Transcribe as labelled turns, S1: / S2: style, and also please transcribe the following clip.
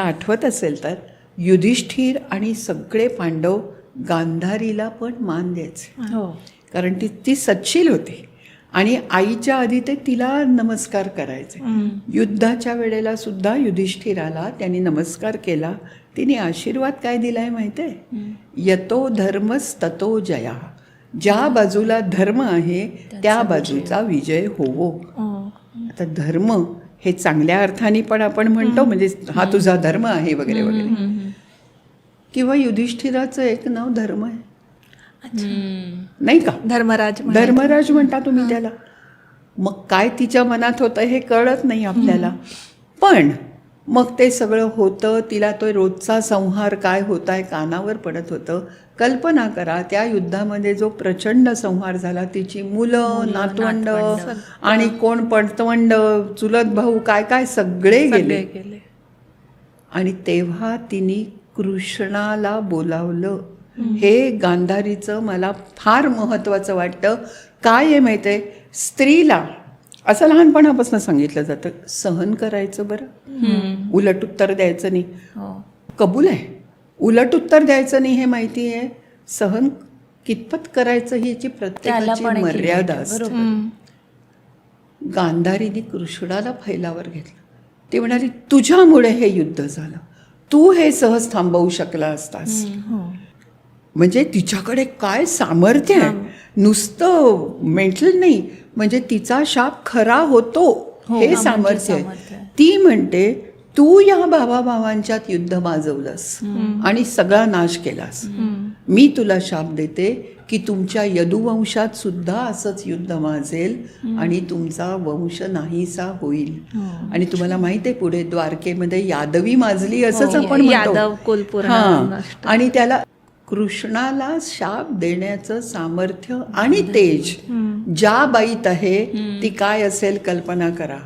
S1: आठवत असेल तर युधिष्ठिर आणि सगळे पांडव गांधारीला पण मान द्यायचे,
S2: हो.
S1: कारण ती सच्शील होती आणि आईच्या आधी ते तिला नमस्कार करायचे. युद्धाच्या वेळेला सुद्धा युधिष्ठिराला त्यांनी नमस्कार केला. तिने आशीर्वाद काय दिलाय माहितीये, यतो धर्मस्ततो जया, ज्या बाजूला धर्म आहे त्या बाजूचा विजय होवो. आता धर्म हे चांगल्या अर्थाने पण आपण म्हणतो, म्हणजे हा तुझा धर्म आहे वगैरे वगैरे. किंवा युधिष्ठिराचं एक नाव धर्म आहे, नाही का? धर्मराज म्हणता तुम्ही त्याला. मग काय तिच्या मनात होतं हे कळत नाही आपल्याला. पण मग ते सगळं होतं, तिला तो रोजचा संहार काय होत आहे कानावर पडत होतं. कल्पना करा, त्या युद्धामध्ये जो प्रचंड संहार झाला, तिची मुलं नातवंड आणि कोण पडतवंड चुलत भाऊ काय काय सगळे गेले. आणि तेव्हा तिने कृष्णाला बोलावलं. हे गांधारीचं मला फार महत्वाचं वाटतं. काय आहे माहिती आहे, स्त्रीला असं लहानपणापासून सांगितलं जातं, सहन करायचं बरं, उलट उत्तर द्यायचं नाही. कबूल आहे, उलट उत्तर द्यायचं नाही हे माहिती आहे. सहन कितपत करायचं ही याची प्रत्येकाची मर्यादा असते. गांधारीने कृष्णाला फैलावर घेतलं. ती म्हणाली, तुझ्यामुळे हे युद्ध झालं, तू हे सहज थांबवू शकला असतास. म्हणजे तिच्याकडे काय सामर्थ्य आहे, नुसतं मेंटल नाही, म्हणजे तिचा शाप खरा होतो हे सामर्थ्य आहे. ती म्हणते, तू या भावाभावांच्यात युद्ध माजवलंस आणि सगळा नाश केलास. मी तुला शाप देते की तुमच्या यदुवंशात सुद्धा असंच युद्ध माजेल आणि तुमचा वंश नाहीसा होईल. आणि तुम्हाला माहिती आहे पुढे द्वारकेमध्ये यादवी माजली असंच आपण म्हणतो. आणि त्याला कृष्णाला शाप देण्याचं सामर्थ्य आणि तेज ज्या बाईत आहे ती काय असेल कल्पना करा.